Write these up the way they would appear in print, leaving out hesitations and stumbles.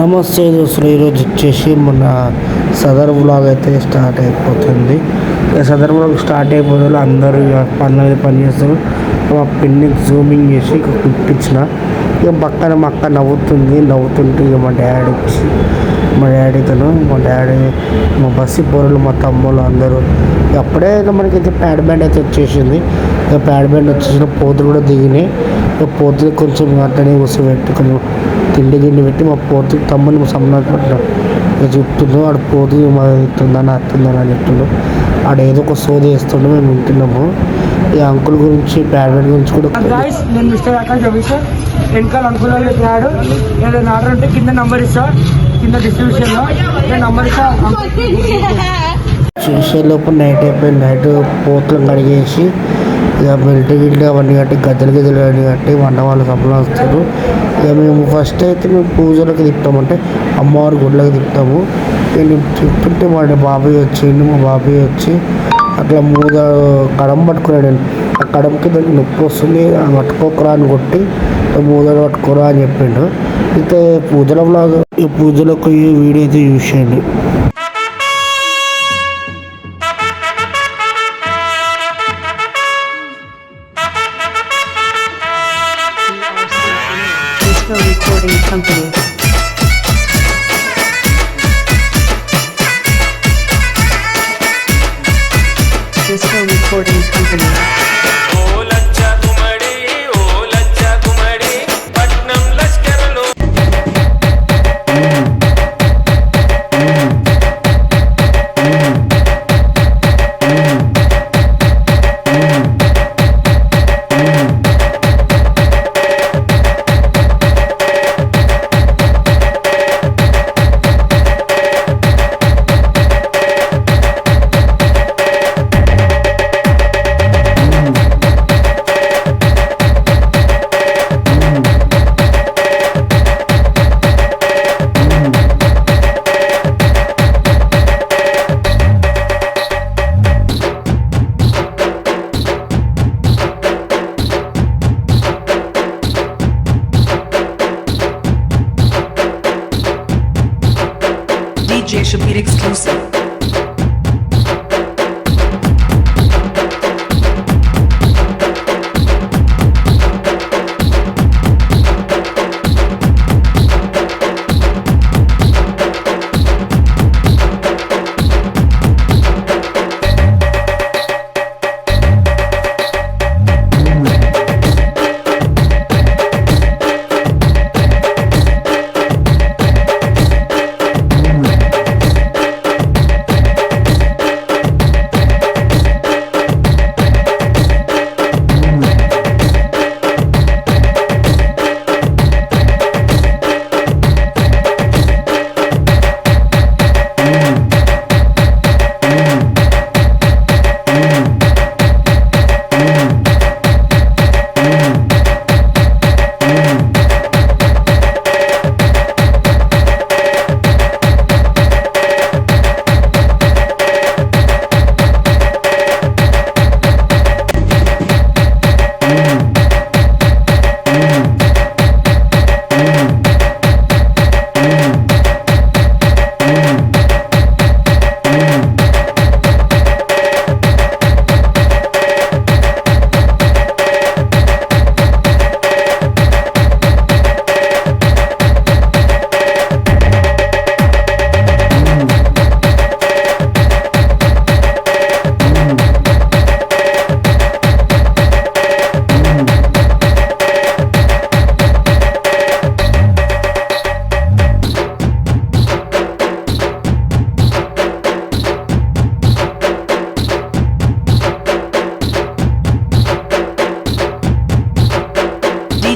నమస్తే దోస్తులు, ఈరోజు వచ్చేసి మన సదర్ వ్లాగ్ అయితే స్టార్ట్ అయిపోతుంది. ఇక సదర్ వ్లాగ్ స్టార్ట్ అయిపోతుంది. అందరూ పని చేస్తారు. మా పిన్నికి జూమింగ్ చేసి ఇక క్లిప్ ఇచ్చిన. ఇక పక్కన మా అక్క నవ్వుతుంటే ఇక మా డాడీతోను మా బస్సు పోరలు మా తమ్ముళ్ళు అందరూ అప్పుడే ఇక మనకైతే ప్యాడ్ బ్యాండ్ అయితే వచ్చేసింది. ఇక ప్యాడ్ బ్యాండ్ వచ్చేసిన పోతులు కూడా దిగినాయి. ఇక పోతులు కొంచెం అట్టనే కూర్చోబెట్టి కొంచెం తిండి పెట్టి మా పోతు తమ్ముని సమ్మనాలు పెట్టినాం. ఇక చెప్తుండ్రు ఆడు పోతు ఇస్తుందని అత్తుందని అని చెప్తుండ్రు. ఆడు ఏదో ఒక సోది వేస్తుండే మేము వింటున్నాము. ఈ అంకుల్ గురించి ప్యాడ్ బ్యాండ్ గురించి కూడా నేను మిస్టర్ ఆకాష్ అభిషేక్ వెనకాల అంకుల్ వాళ్ళు చెప్పినాడు. ఏదైనా ఆర్డర్ ఉంటే కింద నంబర్ ఇస్తా, కింద డిస్ట్రిబ్యూషన్లో నేను నంబర్ ఇస్తా. చూసేలోపు నైట్ అయిపోయింది. నైట్ పోతులను కడిగేసి ఇక బెల్ట్ గిల్ట్ అవన్నీ కట్టి గద్దెలు అన్నీ కట్టి వంట వాళ్ళు సభలో వస్తారు. ఇక మేము ఫస్ట్ అయితే మేము పూజలకు తిప్పుతామంటే అమ్మవారి గుడ్లకు తిప్పుతాము. నేను తిప్పుతుంటే మా బాబాయ్ వచ్చి అట్లా కడం పట్టుకున్నాడు. నేను ఆ కడంకి దానికి నొప్పి వస్తుంది, పట్టుకోకరా అని కొట్టి మూదలు పట్టుకోరా అని చెప్పిండు. అయితే ఈ పూజలకు ఈ వీడియో అయితే యూజ్ చేయండి. Recording company. Disco Recording Company. DJ Shabir exclusive.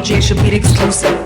DJ Shabir exclusive.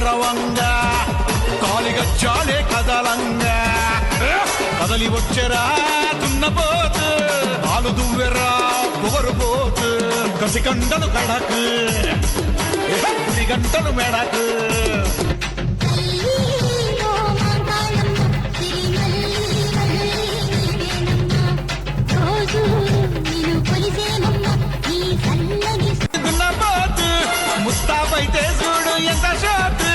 అరవంగా కాలిగచ్చాలే కదలంగా కదలి వచ్చరా దున్నపోతు పాలు దువ్వెరా పొగరు పోతు కసికండలు కడకు గంటలు మెడకు ముస్తాబైతే చూడు ఎంత షాటు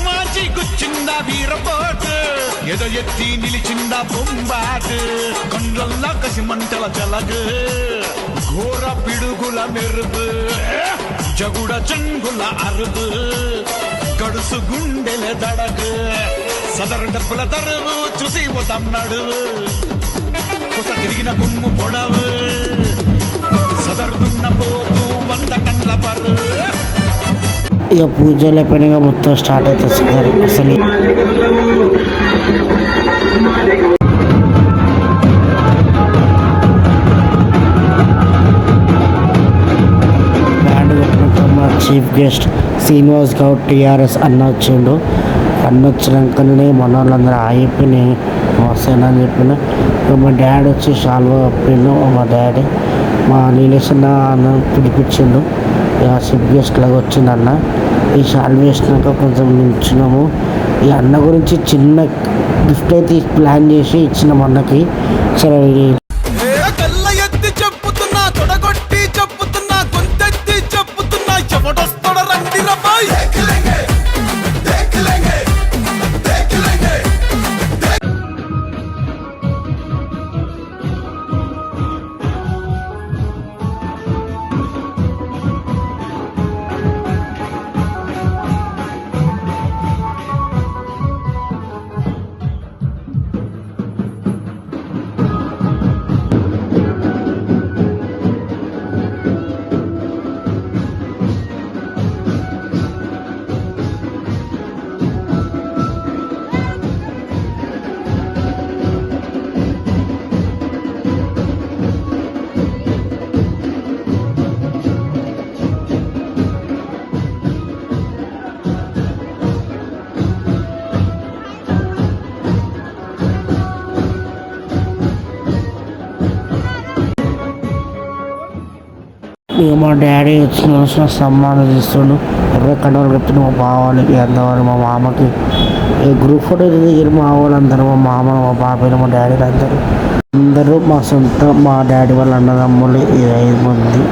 మాచి గుచ్చిందా వీరపోటు ఎద ఎత్తి నిలిచిందా బొంబాటు కండ్రల్లా కసి మంటల చలగు ఘోర పిడుగుల మెరుపు జగుడ చెంగుల అరుపు గడుసు గుండెల దడగు సదరు డబ్బుల తరువు చూసి పోతాడు కొత్త తిరిగిన కొమ్ము పొడవు సదరుతున్న పోతూ 100 కండ్ల పరు ఇక పూజలు అయిపోయినాక మొత్తం స్టార్ట్ అవుతుంది సార్ అసలు బ్యాండ్ కొట్టినాక మా chief guest Srinivas Goud TRS అన్న వచ్చిండు. అన్న వచ్చినాకనే మన వాళ్ళందరూ అయిపోయి వస్తాను అని చెప్పిన. ఇక మా డాడీ వచ్చి షాల్వా కప్పిండు. మా డాడీ మా నీలేష్ అన్న పిలిపించిండు. ఇక చీఫ్ గెస్ట్ లాగా వచ్చింది అన్న. ఈ షాల్వా వేసినాక కొంచెం నిల్చున్నాము. ఈ అన్న గురించి చిన్న గిఫ్ట్ అయితే ప్లాన్ చేసి ఇచ్చినాం అన్నకి. సరే ఇక మా డాడీ వచ్చిన సమ్మానం చేస్తుండు. ఎవరి కండలు కట్టిన మా బావాళ్ళకి అందవారు మా మామకి గ్రూప్ ఫోటో దిగారు. మా వాళ్ళందరూ మా మామ మా బాబాయ్ మా డాడీలు అందరూ మా సొంత మా డాడీ వాళ్ళ అన్నదమ్ములు 5 మంది.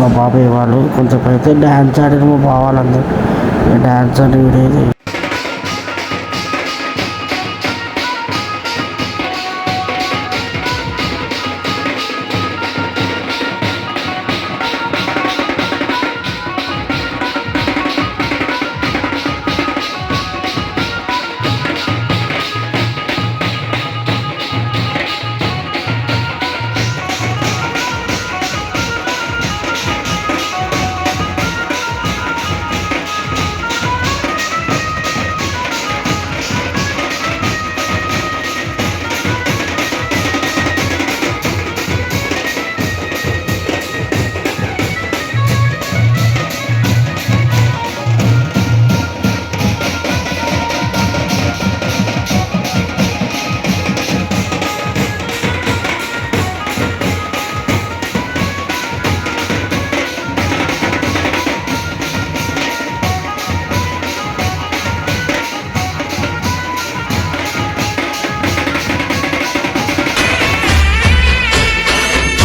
మా బాబాయ్ వాళ్ళు కొంచెం అయితే డ్యాన్స్ ఆడారు. మా బావాళ్ళందరూ డ్యాన్స్ ఆడి వీడేది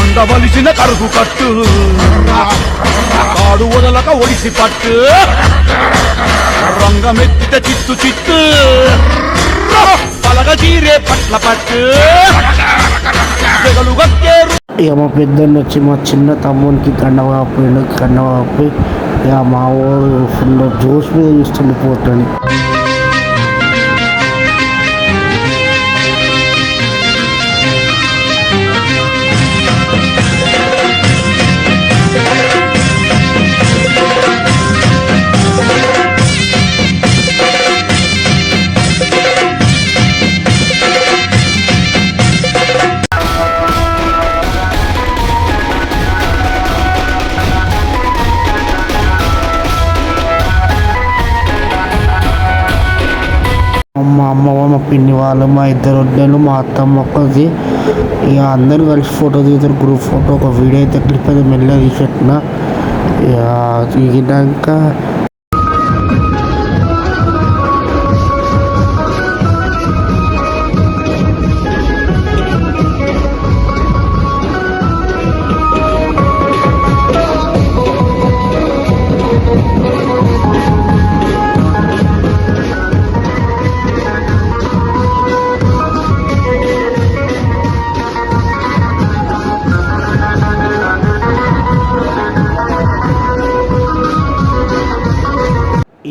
ఉండవలసిన కరుగు కట్టు కాడు వదలక ఒడిసి పట్టు రంగమెత్తిత చిత్తు చిత్తు పలగ చీరే పట్ల పట్టు జగలు గట్టేరు. ఇక మా పెద్దన్న వచ్చి మా చిన్న తమ్మునికి కండవ కప్పి ఇక మా వాడు ఫుల్ జోష్ మీద చూస్తుండే పోతుంది. మా అమ్మ మా పిన్ని వాళ్ళు మా ఇద్దరు వడ్డలు మా అత్తమ్మ ఒక్కది ఇక అందరూ కలిసి ఫోటో దిగుతారు గ్రూప్ ఫోటో ఒక వీడియో అయితే క్లిప్ అయితే మెల్లగా తీసేట్టిన ఇక దిగినాక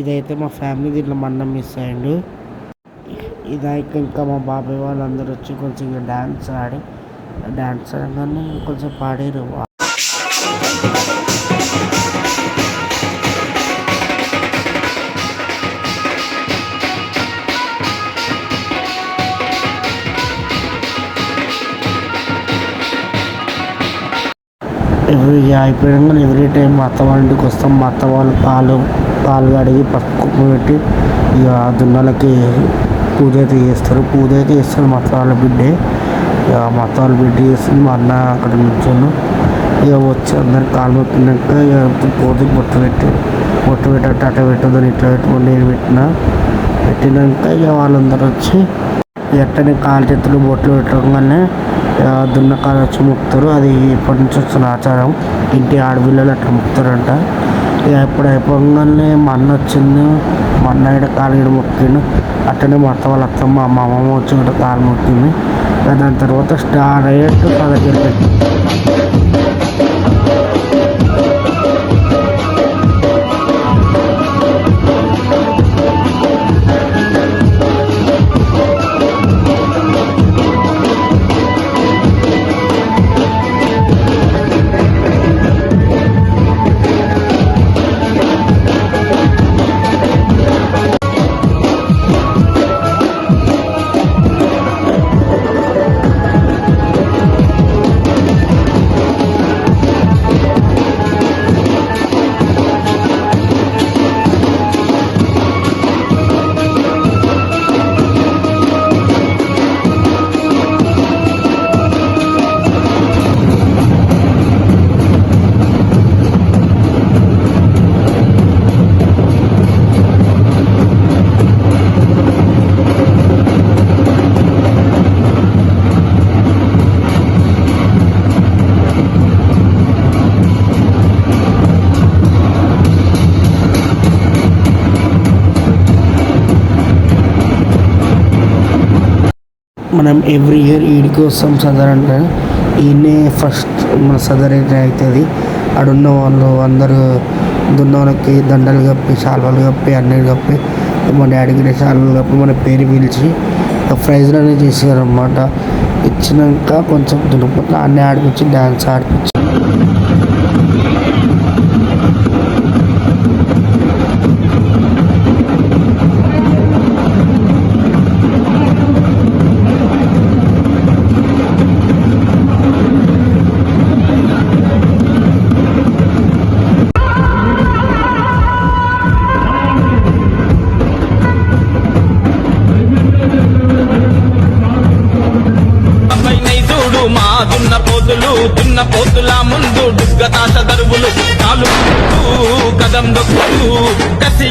ఇదైతే మా ఫ్యామిలీ దీంట్లో మన్నం మిస్ అయ్యిండు ఇదైతే ఇంకా మా బాబాయ్ వాళ్ళందరూ వచ్చి కొంచెం ఇంకా డ్యాన్స్ ఆడగానే కొంచెం పాడారు అయిపోయాక ఎవ్రీ టైం మా అత్త వాళ్ళ ఇంటికి వస్తాం మా అత్త వాళ్ళు కాలు కడిగి పసుపు పెట్టి ఇక దున్నలకి పూజ అయితే చేస్తారు మా అత్త వాళ్ళ బిడ్డే ఇక మా అత్త వాళ్ళ బిడ్డ చేస్తుంది మా అన్న అక్కడ నుంచాను ఇక వచ్చి అందరు కాలు పెట్టినాక ఇక పోతే బొట్టు పెట్టట్టు అట్ట పెట్టదని ఇట్లా పెట్టుకొని నేను పెట్టినాక ఇక వాళ్ళందరూ వచ్చి ఎట్టని కాలు చేతులు బొట్లు పెట్టగానే దున్న కాలు వచ్చి మొక్కుతారు అది ఇప్పటి నుంచి వస్తున్న ఆచారం ఇంటి ఆడపిల్లలు అట్లా మొక్కుతారంట ఇక ఎప్పుడు అయిపోగానే మా అన్న వచ్చింది మా అన్న ఇక్కడ కాలు ఇక్కడ మొక్కిండు అట్టనే మా అత్త వాళ్ళ అత్తమ్మ మా అమ్మమ్మ వచ్చి ఇక్కడ కాలు మొక్కింది దాని తర్వాత స్టార్ట్ అయ్యేట్టు పదకెళ్ళి మనం ఎవ్రీ ఇయర్ ఈడికి వస్తాం సాధారణంగా ఈయనే ఫస్ట్ మన సదర్ అవుతుంది ఆడున్న వాళ్ళు అందరూ దున్నోళ్ళకి దండలు కప్పి శాల్వాలు కప్పి అన్నీలు కప్పి మా డాడీకి శాల్వాలు కప్పి మన పేరు పిలిచి ప్రైజ్లు అనేది చేసారనమాట ఇచ్చినాక కొంచెం దున్నపోతే అన్నీ ఆడిపించి డ్యాన్స్ ఆడిపించి దున్న పోతుల ముందు డుగ్గతాత దరువులు కాలు కదం దొక్కుతూ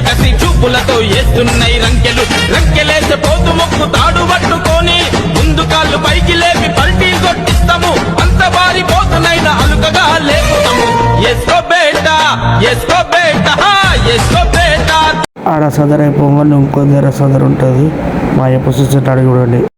కసి చూపులతో వేస్తున్నాయి రంకెలేసే పోతు మొక్కు తాడు పట్టుకొని ముందు కాళ్ళు పైకి లేపి పల్టీ కొట్టిస్తాము అంత వారి పోతునైనా అలుకగా లేపుతాము ఎస్కో బేటా ఆడ సదర్ అయిపోగానే ఇంకో దగ్గర సదర్ ఉంటుంది మా అయ్యప్ప చూసేటాడు చూడండి